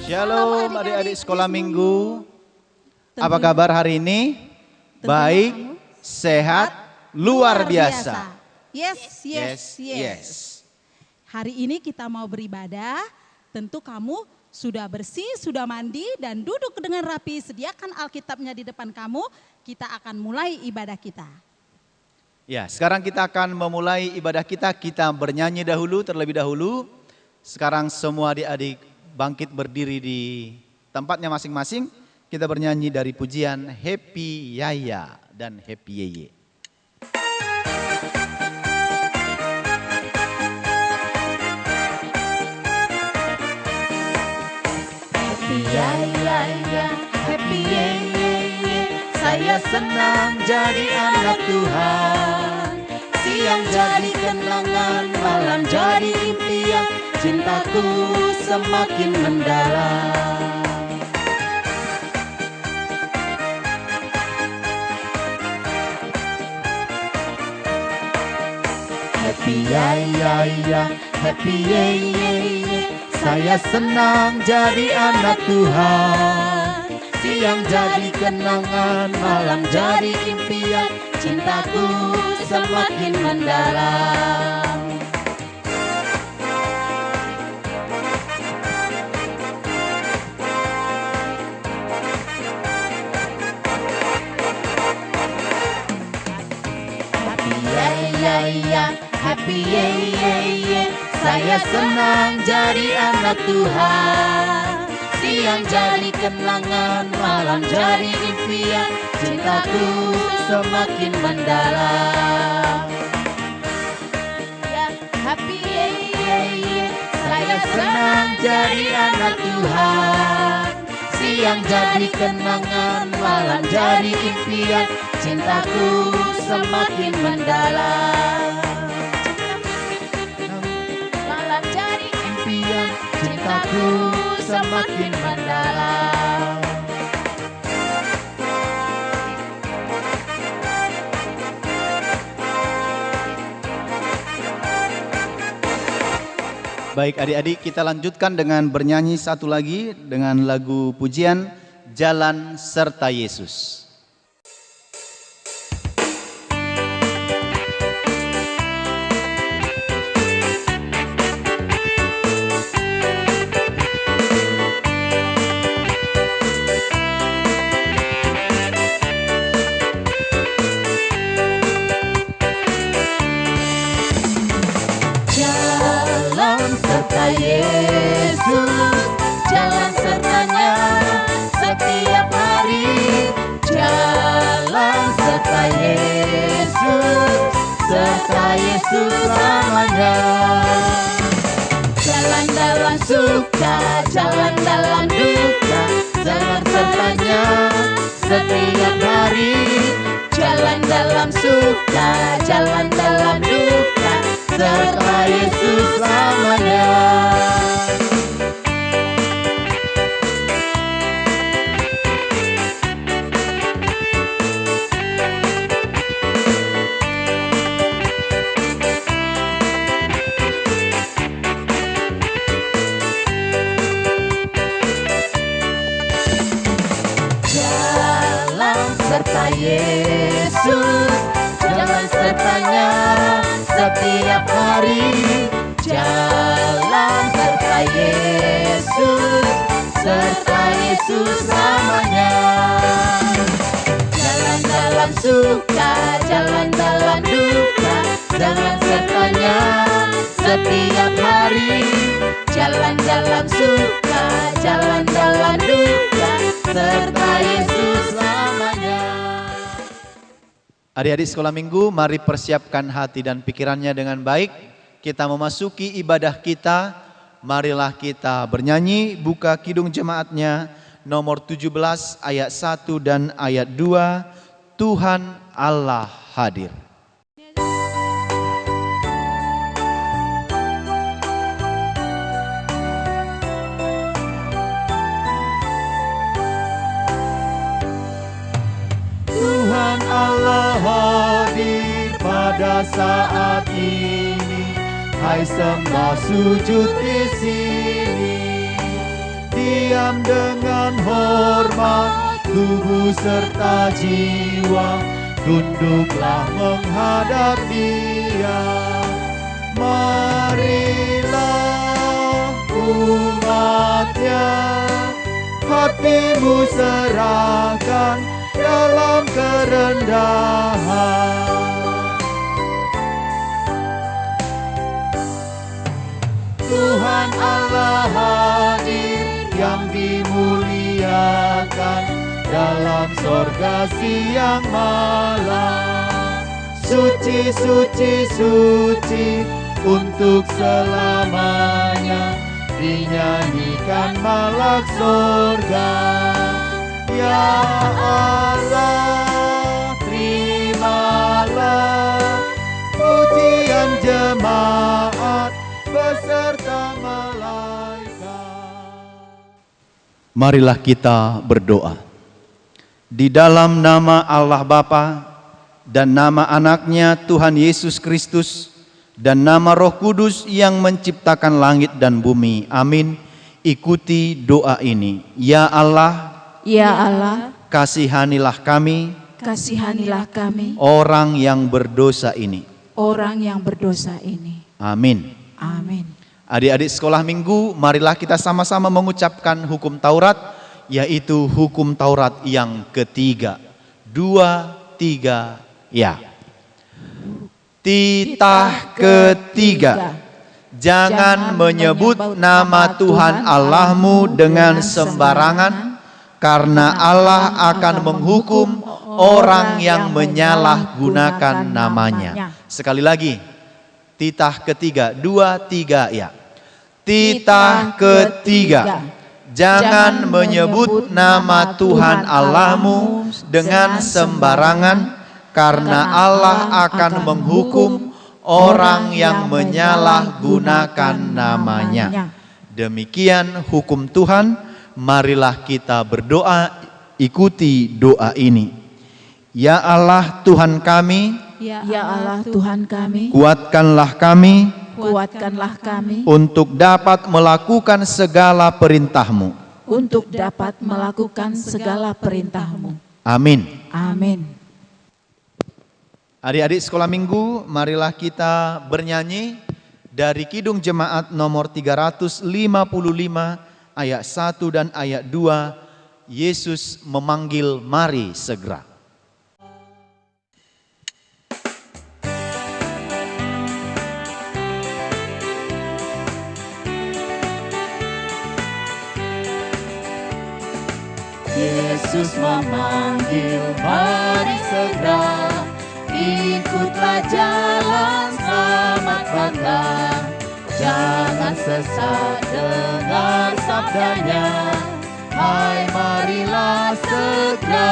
Shalom adik-adik sekolah minggu. Apa kabar hari ini? Baik, sehat, luar biasa. Yes. Hari ini kita mau beribadah, tentu kamu sudah bersih, sudah mandi dan duduk dengan rapi. Sediakan Alkitabnya di depan kamu, kita akan mulai ibadah kita. Ya, sekarang kita akan memulai ibadah kita. Kita bernyanyi terlebih dahulu. Sekarang semua adik-adik bangkit berdiri di tempatnya masing-masing. Kita bernyanyi dari pujian Happy Yaya dan Happy Yeye. Happy Yaya, Happy Yeye, saya senang jadi anak Tuhan. Siang jadi kenangan, malam jadi impian, cintaku semakin mendalam. Happy Yaya, Happy Yeye, saya senang jadi anak Tuhan. Siang jadi kenangan, malam jadi impian, cintaku semakin mendalam. Happy Yaya, Happy Yeye, saya senang jadi anak Tuhan. Siang jadi kenangan, malam jadi impian, cintaku semakin mendalam. Ya, Happy Yeye, saya senang jadi anak Tuhan. Siang jadi kenangan, malam jadi impian, cintaku semakin mendalam. Malam jadi impian, cintaku semakin mendalam. Baik adik-adik, kita lanjutkan dengan bernyanyi satu lagi dengan lagu pujian Jalan Serta Yesus. Yesus, jalan sertanya setiap hari. Jalan serta Yesus selamanya. Jalan dalam suka, jalan dalam duka, jalan sertanya setiap hari. Jalan dalam suka, jalan dalam duka, serta Yesus selamanya. Jalan serta Yesus, jalan sertanya setiap hari. Jalan serta Yesus selamanya. Jalan dalam suka, jalan dalam duka, jalan sertanya setiap hari. Jalan dalam suka, jalan dalam duka, serta Yesus selamanya. Adik-adik sekolah minggu, mari persiapkan hati dan pikirannya dengan baik. Kita memasuki ibadah kita. Marilah kita bernyanyi, buka kidung jemaatnya nomor 17 ayat 1 dan ayat 2. Tuhan Allah hadir. Tuhan Allah hadir pada saat ini. Hai sembah sujud di sini. Dia diam dengan hormat, tubuh serta jiwa, tunduklah menghadap Dia. Marilah umatnya, hatimu serahkan dalam kerendahan. Tuhan Allah hadir yang dimuliakan dalam sorga siang malam. Suci, suci, suci untuk selamanya, dinyanyikan malak sorga. Ya Allah, terimalah pujian jemaat beserta malaikat. Marilah kita berdoa. Di dalam nama Allah Bapa dan nama anaknya Tuhan Yesus Kristus dan nama Roh Kudus yang menciptakan langit dan bumi. Amin. Ikuti doa ini. Ya Allah, Ya Allah, kasihanilah kami, kasihanilah kami, orang yang berdosa ini. orang yang berdosa ini. Amin. Amin. Adik-adik sekolah minggu, marilah kita sama-sama mengucapkan hukum Taurat, yaitu hukum Taurat yang ketiga. 2, 3, ya. Titah ketiga. Jangan menyebut nama Tuhan Allahmu dengan sembarangan, karena Allah akan menghukum orang yang menyalahgunakan namanya. Sekali lagi, titah ketiga, 2, 3, ya. Titah ketiga, jangan menyebut nama Tuhan Allahmu dengan sembarangan, karena Allah akan menghukum orang yang menyalahgunakan namanya. Demikian hukum Tuhan, marilah kita berdoa, ikuti doa ini. Ya Allah Tuhan kami, Ya Allah Tuhan kami, kuatkanlah kami kuatkanlah kami untuk dapat melakukan segala perintah-Mu. untuk dapat melakukan segala perintah-Mu. Amin. Amin. Adik-adik sekolah minggu, marilah kita bernyanyi dari Kidung Jemaat nomor 355 ayat 1 dan ayat 2. Yesus memanggil, mari segera. Yesus memanggil, mari segera, ikutlah jalan selamat bakar. Jangan sesat dengar sabdanya, hai marilah segera.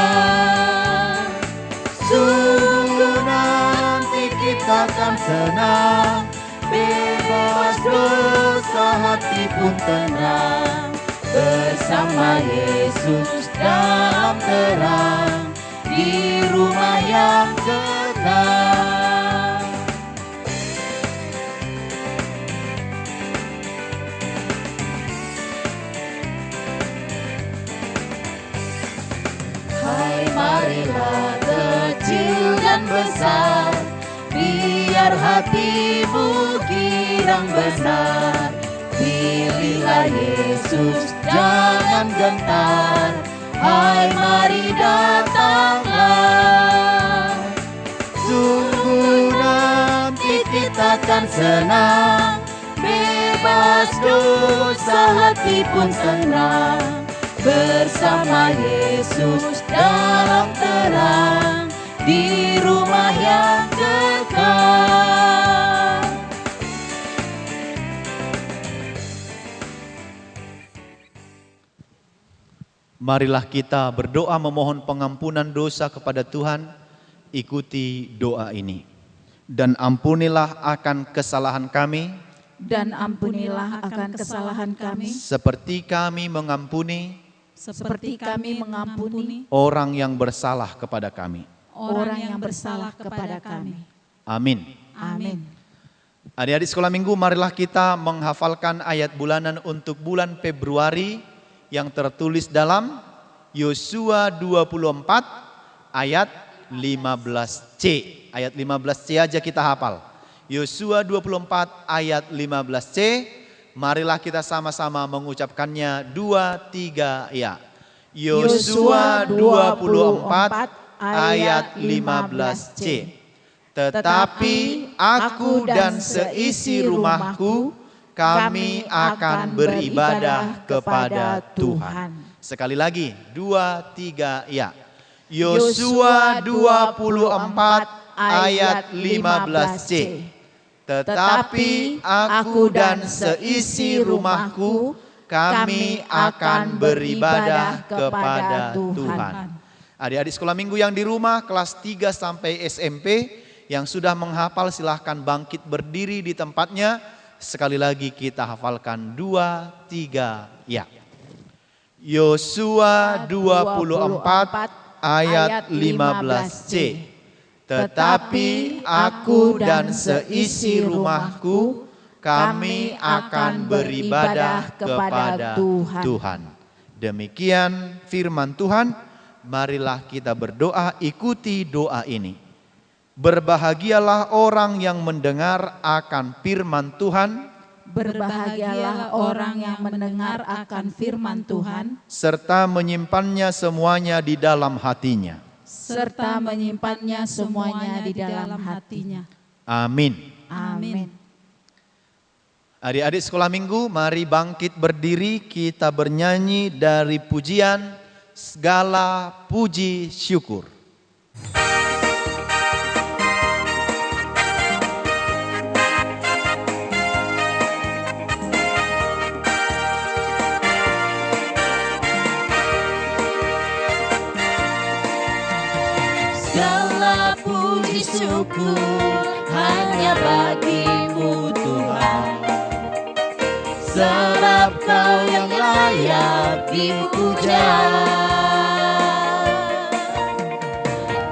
Sungguh nanti kita akan senang, bebas dosa hati pun tenang. Bersama Yesus dalam terang, di rumah yang kekal. Hai marilah kecil dan besar, biar hatimu girang besar. Pilihlah Yesus, jangan gentar, hai mari datanglah. Sungguh nanti kita akan senang, bebas dosa hati pun senang. Bersama Yesus dalam terang, di rumah yang kekal. Marilah kita berdoa memohon pengampunan dosa kepada Tuhan. Ikuti doa ini. Dan ampunilah akan kesalahan kami, Dan ampunilah akan kesalahan kami, seperti kami mengampuni seperti kami mengampuni orang yang bersalah kepada kami. orang yang bersalah kepada kami. Amin. Amin. Adik-adik sekolah minggu, marilah kita menghafalkan ayat bulanan untuk bulan Februari, yang tertulis dalam Yosua 24 ayat 15C. Ayat 15C aja kita hafal. Yosua 24 ayat 15C. Marilah kita sama-sama mengucapkannya 2, 3 ya. Yosua 24 ayat 15C. Tetapi aku dan seisi rumahku, kami akan beribadah kepada Tuhan. Sekali lagi, 2, 3 ya. Yosua 24 ayat 15C. Tetapi aku dan seisi rumahku, kami akan beribadah kepada Tuhan. Adik-adik sekolah minggu yang di rumah kelas 3 sampai SMP yang sudah menghafal silahkan bangkit berdiri di tempatnya. Sekali lagi kita hafalkan 2, 3 ya. Yosua 24 ayat 15C. Tetapi aku dan seisi rumahku, kami akan beribadah kepada Tuhan. Demikian firman Tuhan. Marilah kita berdoa, ikuti doa ini. Berbahagialah orang yang mendengar akan firman Tuhan. Berbahagialah orang yang mendengar akan firman Tuhan, serta menyimpannya semuanya di dalam hatinya. serta menyimpannya semuanya di dalam hatinya. Amin. Amin. Adik-adik sekolah minggu, mari bangkit berdiri, kita bernyanyi dari pujian Segala Puji Syukur. Segala puji syukur hanya bagimu Tuhan, sebab Kau yang layak dipuja.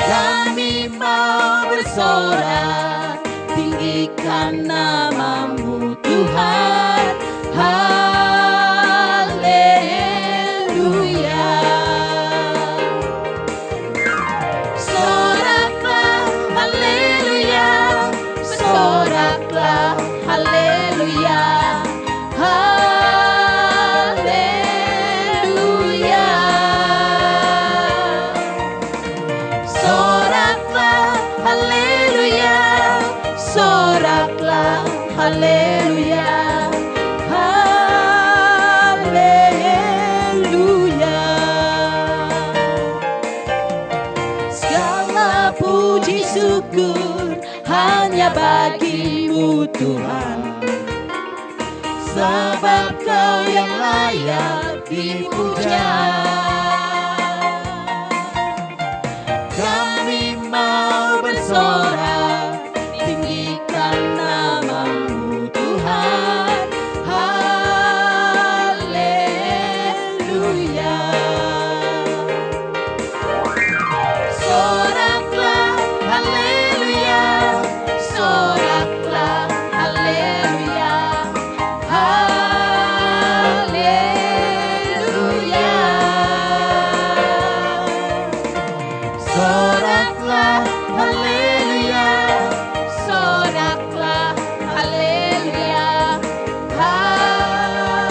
Kami mau bersorak, tinggikan namamu Tuhan. Haleluya. Soraklah, haleluya. Soraklah, haleluya. Haleluya. Soraklah, haleluya. Soraklah, haleluya. Haleluya. Segala puji syukur hanya bagimu Tuhan, sebab Kau yang layak dipuja. Kami mau bersorak, tinggikan namamu Tuhan. Haleluya. Soraklah, haleluya. Soraklah, haleluya. Haleluya. Soraklah, haleluya. Soraklah, haleluya.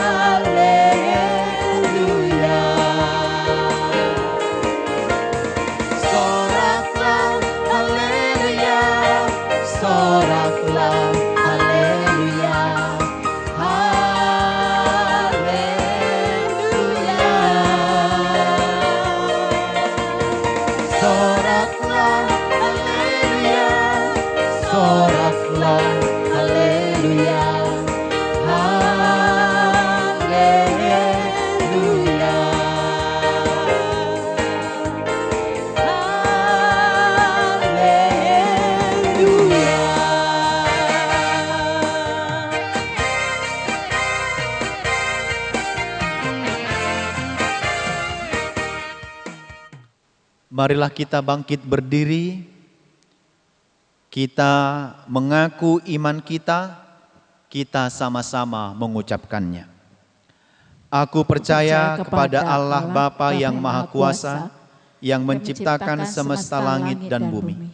Haleluya. Soraklah, haleluya. Soraklah, haleluya. Haleluya. Soraklah, haleluya. Soraklah, haleluya. Haleluya. Haleluya. Marilah kita bangkit berdiri. Kita mengaku iman kita sama-sama mengucapkannya. Aku percaya kepada Allah Bapa yang Maha Kuasa, yang menciptakan semesta langit dan bumi.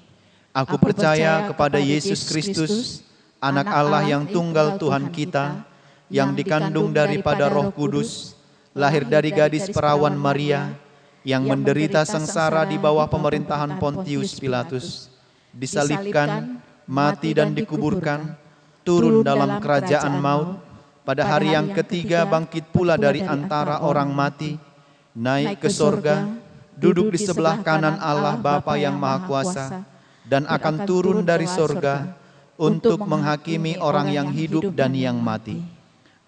Aku percaya kepada Yesus Kristus, Anak Allah yang tunggal Tuhan kita, yang dikandung daripada Roh Kudus, lahir dari gadis perawan Maria, yang menderita sengsara di bawah pemerintahan Pontius Pilatus, disalibkan, mati dan dikuburkan, turun dalam kerajaan maut, pada hari yang ketiga bangkit pula dari antara orang mati, naik ke sorga, duduk di sebelah kanan Allah Bapa yang Maha Kuasa, dan akan turun dari sorga untuk menghakimi orang yang hidup dan yang mati.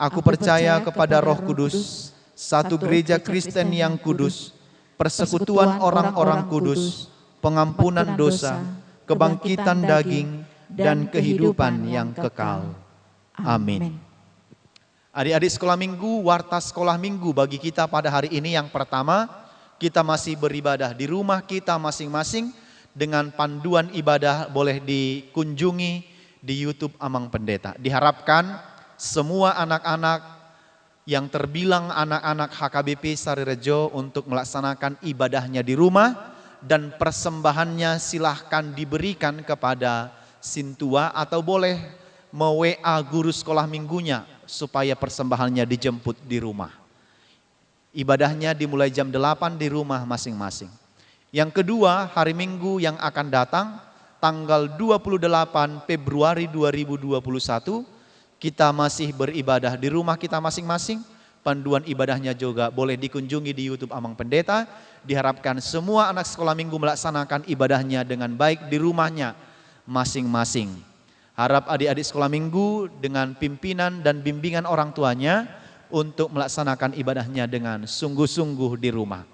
Aku percaya kepada Roh Kudus, satu gereja Kristen yang kudus, persekutuan orang-orang kudus, pengampunan dosa, kebangkitan daging, dan kehidupan yang kekal. Amin. Adik-adik sekolah minggu, warta sekolah minggu bagi kita pada hari ini yang pertama, kita masih beribadah di rumah kita masing-masing dengan panduan ibadah boleh dikunjungi di YouTube Amang Pendeta. Diharapkan semua anak-anak yang terbilang anak-anak HKBP Sarirejo untuk melaksanakan ibadahnya di rumah dan persembahannya silahkan diberikan kepada Sintua atau boleh me-WA guru sekolah minggunya supaya persembahannya dijemput di rumah. Ibadahnya dimulai jam 8 di rumah masing-masing. Yang kedua, hari Minggu yang akan datang tanggal 28 Februari 2021 kita masih beribadah di rumah kita masing-masing. Panduan ibadahnya juga boleh dikunjungi di YouTube Amang Pendeta. Diharapkan semua anak sekolah minggu melaksanakan ibadahnya dengan baik di rumahnya masing-masing. Harap adik-adik sekolah minggu dengan pimpinan dan bimbingan orang tuanya untuk melaksanakan ibadahnya dengan sungguh-sungguh di rumah.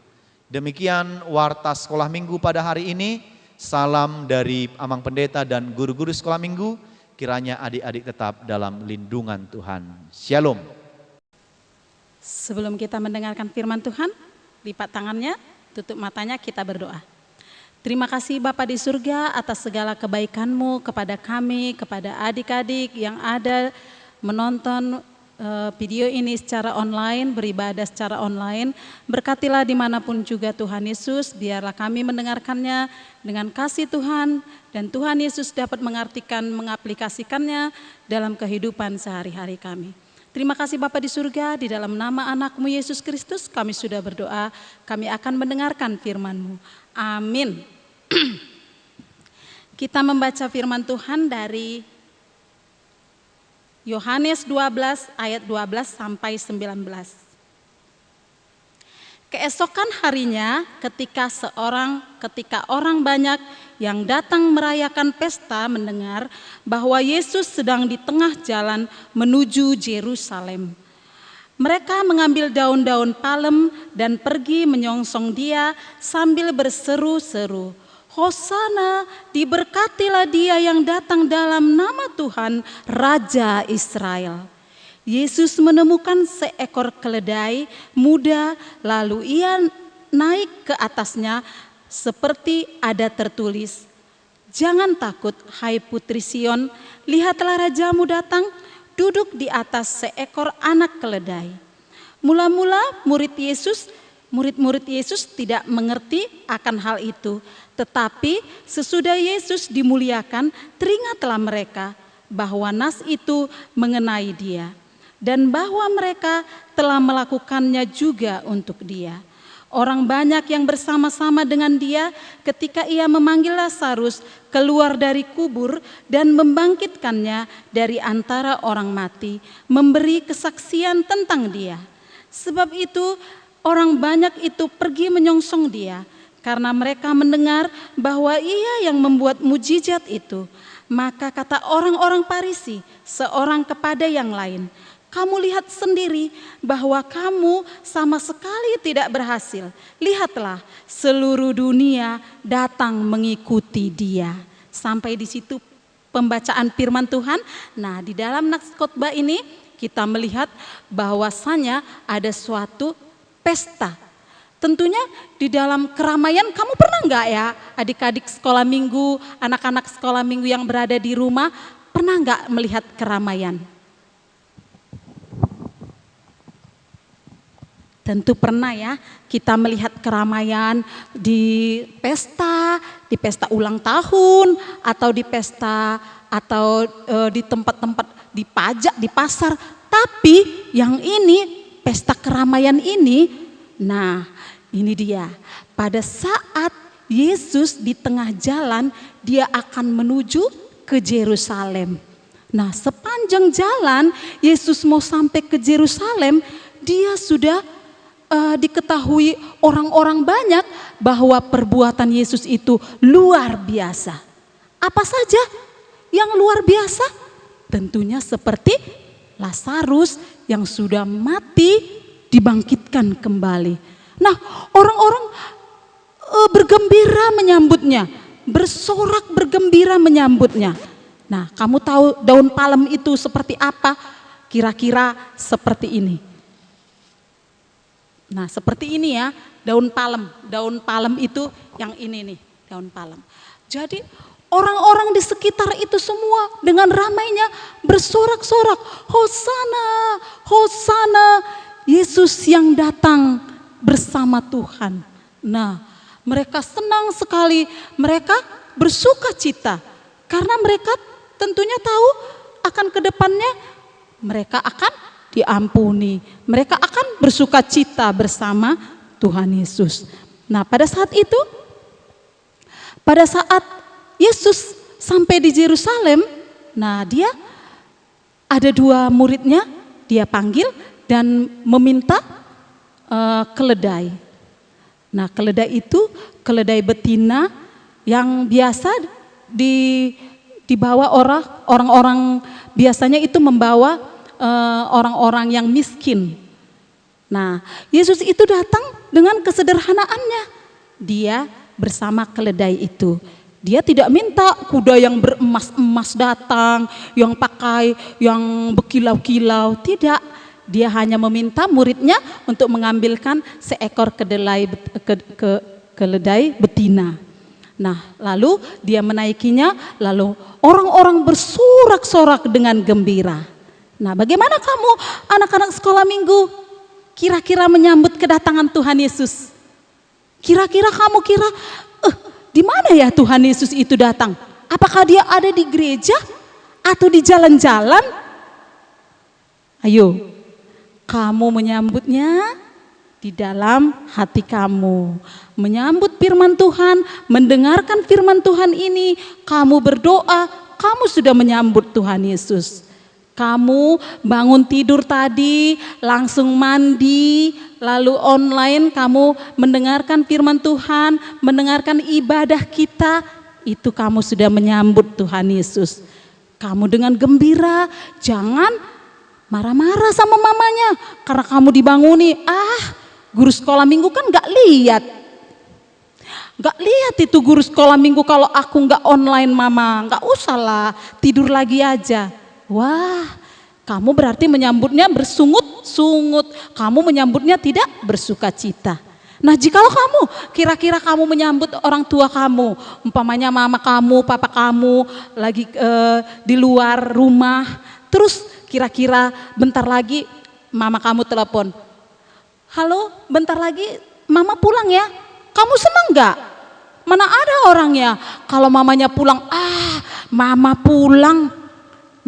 Demikian warta sekolah minggu pada hari ini. Salam dari Amang Pendeta dan guru-guru sekolah minggu. Kiranya adik-adik tetap dalam lindungan Tuhan. Shalom. Sebelum kita mendengarkan firman Tuhan, lipat tangannya, tutup matanya, kita berdoa. Terima kasih Bapa di surga atas segala kebaikan-Mu kepada kami, kepada adik-adik yang ada menonton video ini secara online, beribadah secara online. Berkatilah dimanapun juga Tuhan Yesus, biarlah kami mendengarkannya dengan kasih Tuhan, dan Tuhan Yesus dapat mengartikan, mengaplikasikannya dalam kehidupan sehari-hari kami. Terima kasih Bapa di surga, di dalam nama anak-Mu Yesus Kristus kami sudah berdoa, kami akan mendengarkan firman-Mu. Amin. Kita membaca firman Tuhan dari Yohanes 12 ayat 12 sampai 19. Keesokan harinya ketika orang banyak yang datang merayakan pesta mendengar bahwa Yesus sedang di tengah jalan menuju Yerusalem. Mereka mengambil daun-daun palem dan pergi menyongsong Dia sambil berseru-seru, Hosana, diberkatilah Dia yang datang dalam nama Tuhan, Raja Israel. Yesus menemukan seekor keledai muda, lalu Ia naik ke atasnya seperti ada tertulis, jangan takut hai putri Sion, lihatlah rajamu datang, duduk di atas seekor anak keledai. Mula-mula murid-murid Yesus tidak mengerti akan hal itu. Tetapi sesudah Yesus dimuliakan, teringatlah mereka bahwa nas itu mengenai Dia. Dan bahwa mereka telah melakukannya juga untuk Dia. Orang banyak yang bersama-sama dengan Dia ketika Ia memanggil Lazarus keluar dari kubur dan membangkitkannya dari antara orang mati, memberi kesaksian tentang Dia. Sebab itu orang banyak itu pergi menyongsong Dia karena mereka mendengar bahwa Ia yang membuat mujizat itu. Maka kata orang-orang Farisi seorang kepada yang lain, kamu lihat sendiri bahwa kamu sama sekali tidak berhasil. Lihatlah, seluruh dunia datang mengikuti Dia. Sampai di situ pembacaan firman Tuhan. Nah, di dalam nats khotbah ini kita melihat bahwasanya ada suatu pesta. Tentunya di dalam keramaian, kamu pernah enggak ya adik-adik sekolah minggu, anak-anak sekolah minggu yang berada di rumah, pernah enggak melihat keramaian? Tentu pernah ya kita melihat keramaian di pesta ulang tahun, atau di pesta, atau di tempat-tempat di pajak, di pasar. Tapi yang ini, pesta keramaian ini, nah ini dia. Pada saat Yesus di tengah jalan, dia akan menuju ke Yerusalem. Nah, sepanjang jalan Yesus mau sampai ke Yerusalem, dia sudah diketahui orang-orang banyak bahwa perbuatan Yesus itu luar biasa. Apa saja yang luar biasa? Tentunya seperti Lazarus yang sudah mati dibangkitkan kembali. Nah, orang-orang bergembira menyambutnya, bersorak bergembira menyambutnya. Nah, kamu tahu daun palem itu seperti apa? Kira-kira seperti ini. Nah, seperti ini ya, daun palem. Daun palem itu yang ini nih, daun palem. Jadi orang-orang di sekitar itu semua dengan ramainya bersorak-sorak, Hosana, Hosana, Yesus yang datang bersama Tuhan. Nah, mereka senang sekali, mereka bersuka cita. Karena mereka tentunya tahu akan kedepannya mereka akan diampuni. Mereka akan bersuka cita bersama Tuhan Yesus. Nah, pada saat itu, pada saat Yesus sampai di Yerusalem, nah dia ada 2 muridnya, dia panggil dan meminta keledai. Nah, keledai itu keledai betina yang biasa dibawa orang-orang biasanya itu membawa orang-orang yang miskin. Nah, Yesus itu datang dengan kesederhanaannya. Dia bersama keledai itu. Dia tidak minta kuda yang beremas-emas datang, yang pakai, yang berkilau-kilau. Tidak. Dia hanya meminta muridnya untuk mengambilkan seekor keledai betina. Nah, lalu dia menaikinya, lalu orang-orang bersorak-sorak dengan gembira. Nah, bagaimana kamu anak-anak sekolah minggu kira-kira menyambut kedatangan Tuhan Yesus? Kira-kira kamu kira, di mana ya Tuhan Yesus itu datang? Apakah dia ada di gereja atau di jalan-jalan? Ayo, kamu menyambutnya di dalam hati kamu. Menyambut firman Tuhan, mendengarkan firman Tuhan ini, kamu berdoa, kamu sudah menyambut Tuhan Yesus. Kamu bangun tidur tadi, langsung mandi, lalu online kamu mendengarkan firman Tuhan, mendengarkan ibadah kita, itu kamu sudah menyambut Tuhan Yesus. Kamu dengan gembira, jangan marah-marah sama mamanya karena kamu dibanguni. Guru sekolah minggu kan gak lihat. Gak lihat itu guru sekolah minggu kalau aku gak online mama, gak usah lah, tidur lagi aja. Wah, kamu berarti menyambutnya bersungut-sungut. Kamu menyambutnya tidak bersuka cita. Nah, jikalau kamu, kira-kira kamu menyambut orang tua kamu, umpamanya mama kamu, papa kamu lagi di luar rumah, terus kira-kira bentar lagi mama kamu telepon, halo, bentar lagi mama pulang ya, kamu senang gak? Mana ada orangnya, kalau mamanya pulang, mama pulang,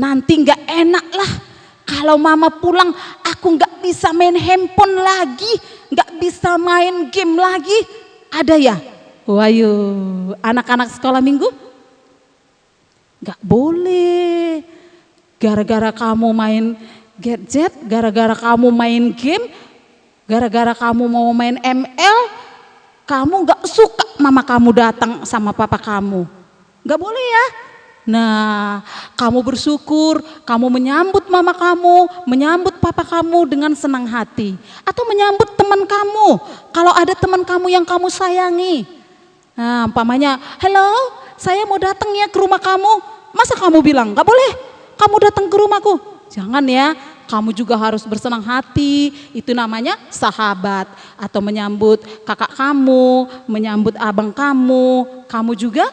nanti gak enak lah. Kalau mama pulang, aku gak bisa main handphone lagi, gak bisa main game lagi. Ada ya? Wayo, anak-anak sekolah minggu? Gak boleh. Gara-gara kamu main gadget, gara-gara kamu main game, gara-gara kamu mau main ML, kamu gak suka mama kamu datang sama papa kamu. Gak boleh ya? Nah, kamu bersyukur, kamu menyambut mama kamu, menyambut papa kamu dengan senang hati. Atau menyambut teman kamu, kalau ada teman kamu yang kamu sayangi. Nah, umpamanya, halo, saya mau datang ya ke rumah kamu. Masa kamu bilang, gak boleh, kamu datang ke rumahku. Jangan ya, kamu juga harus bersenang hati, itu namanya sahabat. Atau menyambut kakak kamu, menyambut abang kamu juga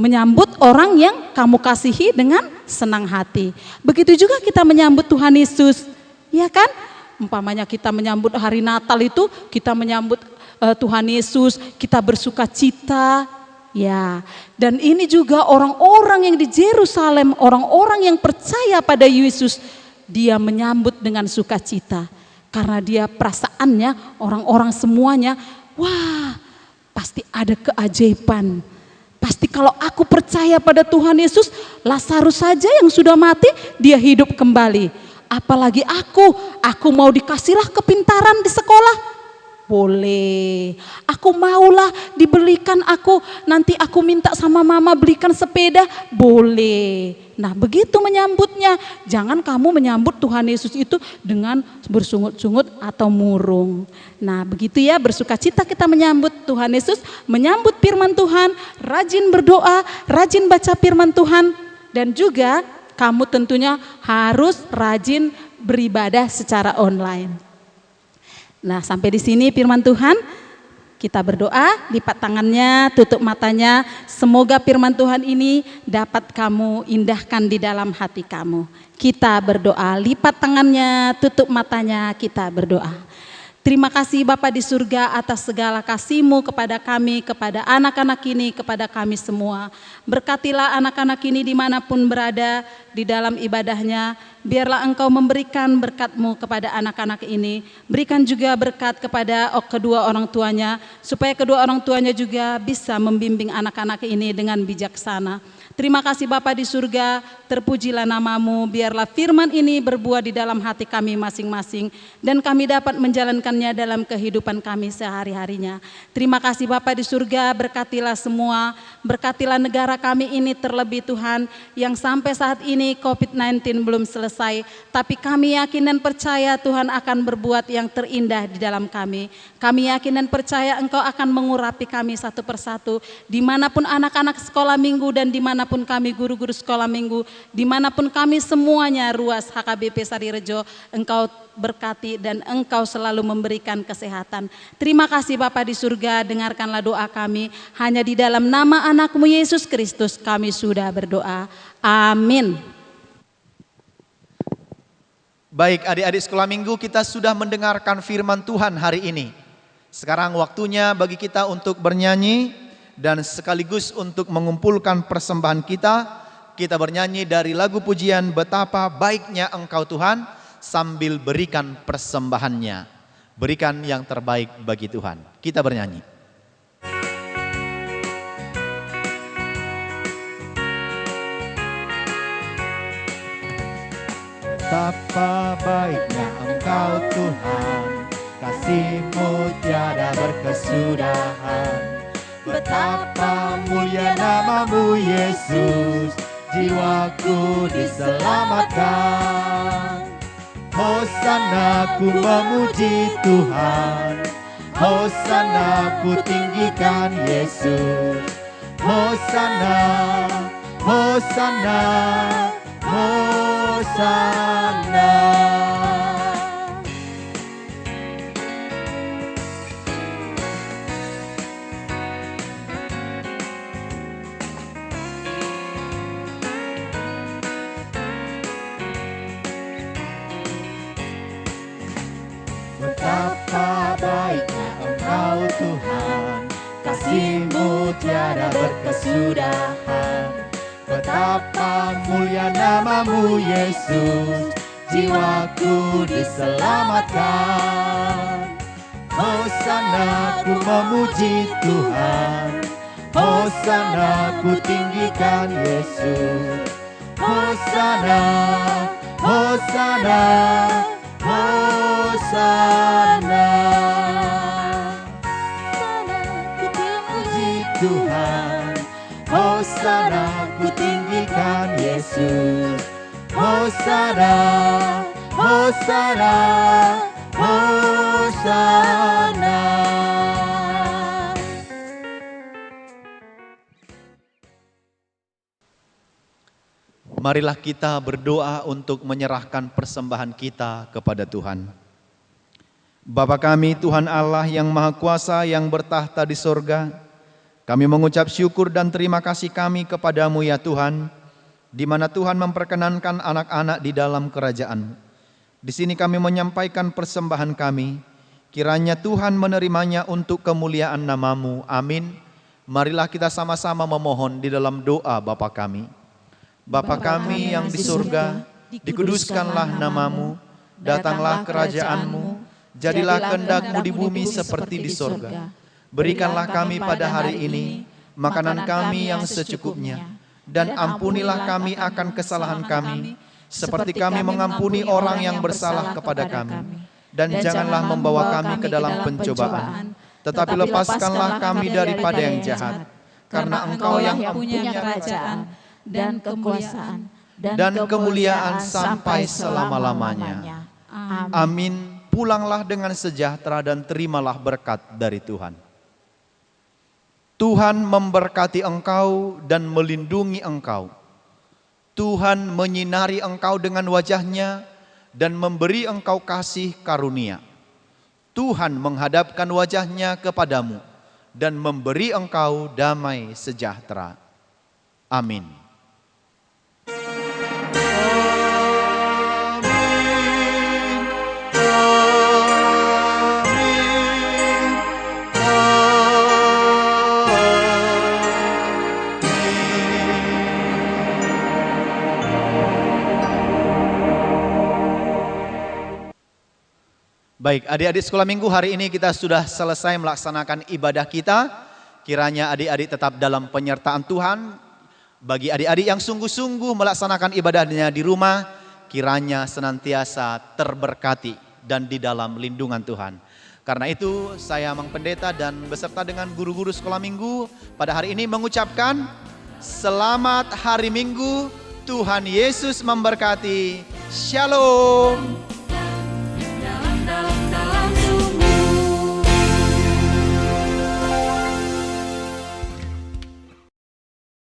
menyambut orang yang kamu kasihi dengan senang hati. Begitu juga kita menyambut Tuhan Yesus, ya kan? Umpamanya kita menyambut hari Natal itu, kita menyambut Tuhan Yesus, kita bersuka cita. Ya, dan ini juga orang-orang yang di Yerusalem, orang-orang yang percaya pada Yesus, dia menyambut dengan sukacita. Karena dia perasaannya, orang-orang semuanya, wah pasti ada keajaiban. Pasti kalau aku percaya pada Tuhan Yesus, Lazarus saja yang sudah mati, dia hidup kembali. Apalagi aku mau dikasihlah kepintaran di sekolah, boleh. Aku maulah dibelikan nanti aku minta sama mama belikan sepeda, boleh. Nah begitu menyambutnya. Jangan kamu menyambut Tuhan Yesus itu dengan bersungut-sungut atau murung. Nah begitu ya, bersukacita kita menyambut Tuhan Yesus, menyambut firman Tuhan, rajin berdoa, rajin baca firman Tuhan. Dan juga kamu tentunya harus rajin beribadah secara online. Nah sampai di sini firman Tuhan, kita berdoa, lipat tangannya, tutup matanya. Semoga firman Tuhan ini dapat kamu indahkan di dalam hati kamu. Kita berdoa, lipat tangannya, tutup matanya, kita berdoa. Terima kasih Bapa di surga atas segala kasih-Mu kepada kami, kepada anak-anak ini, kepada kami semua. Berkatilah anak-anak ini dimanapun berada di dalam ibadahnya. Biarlah Engkau memberikan berkat-Mu kepada anak-anak ini. Berikan juga berkat kepada kedua orang tuanya, supaya kedua orang tuanya juga bisa membimbing anak-anak ini dengan bijaksana. Terima kasih Bapa di surga, terpujilah nama-Mu, biarlah firman ini berbuah di dalam hati kami masing-masing, dan kami dapat menjalankannya dalam kehidupan kami sehari-harinya. Terima kasih Bapa di surga, berkatilah semua, berkatilah negara kami ini terlebih Tuhan, yang sampai saat ini COVID-19 belum selesai, tapi kami yakin dan percaya Tuhan akan berbuat yang terindah di dalam kami. Kami yakin dan percaya Engkau akan mengurapi kami satu persatu, dimanapun anak-anak sekolah minggu dan dimanapun kami guru-guru sekolah minggu, dimanapun kami semuanya ruas HKBP Sarirejo, Engkau berkati dan Engkau selalu memberikan kesehatan. Terima kasih Bapa di surga, dengarkanlah doa kami, hanya di dalam nama anak-Mu Yesus Kristus kami sudah berdoa. Amin. Baik adik-adik sekolah minggu, kita sudah mendengarkan firman Tuhan hari ini. Sekarang waktunya bagi kita untuk bernyanyi dan sekaligus untuk mengumpulkan persembahan kita. Kita bernyanyi dari lagu pujian Betapa Baiknya Engkau Tuhan, sambil berikan persembahannya. Berikan yang terbaik bagi Tuhan. Kita bernyanyi. Betapa baiknya Engkau Tuhan, kasih-Mu tiada berkesudahan. Betapa mulia nama-Mu Yesus, jiwaku diselamatkan. Hosana ku memuji Tuhan, Hosana ku tinggikan Yesus. Hosana, Hosana, Hosana. Betapa baiknya Engkau Tuhan, kasih-Mu tiada berkesudahan. Betapa mulia nama-Mu Yesus, jiwaku diselamatkan. Hosana ku memuji Tuhan, Hosana ku tinggikan Yesus. Hosana, Hosana, Hosana. Ku puji Tuhan, Hosana ku tinggikan Yesus. Hosana, Hosana, Hosana. Marilah kita berdoa untuk menyerahkan persembahan kita kepada Tuhan. Bapa kami, Tuhan Allah yang Maha Kuasa yang bertahta di sorga, kami mengucap syukur dan terima kasih kami kepadamu ya Tuhan, di mana Tuhan memperkenankan anak-anak di dalam kerajaan. Di sini kami menyampaikan persembahan kami. Kiranya Tuhan menerimanya untuk kemuliaan nama-Mu. Amin. Marilah kita sama-sama memohon di dalam doa Bapa kami. Bapa kami yang di surga, dikuduskanlah nama-Mu, datanglah kerajaan-Mu, jadilah kehendak-Mu di bumi seperti di surga. Berikanlah kami pada hari ini makanan kami yang secukupnya, dan ampunilah kami akan kesalahan kami, seperti kami mengampuni orang yang bersalah kepada kami. Dan janganlah membawa kami ke dalam pencobaan, tetapi lepaskanlah kami daripada yang jahat. Karena Engkau yang punya kerajaan dan kekuasaan dan kemuliaan sampai selama-lamanya. Amin. Pulanglah dengan sejahtera dan terimalah berkat dari Tuhan. Tuhan memberkati engkau dan melindungi engkau. Tuhan menyinari engkau dengan wajah-Nya dan memberi engkau kasih karunia. Tuhan menghadapkan wajah-Nya kepadamu dan memberi engkau damai sejahtera. Amin. Baik, adik-adik sekolah minggu, hari ini kita sudah selesai melaksanakan ibadah kita. Kiranya adik-adik tetap dalam penyertaan Tuhan. Bagi adik-adik yang sungguh-sungguh melaksanakan ibadahnya di rumah, kiranya senantiasa terberkati dan di dalam lindungan Tuhan. Karena itu saya Mang Pendeta dan beserta dengan guru-guru sekolah minggu pada hari ini mengucapkan selamat hari Minggu, Tuhan Yesus memberkati. Shalom.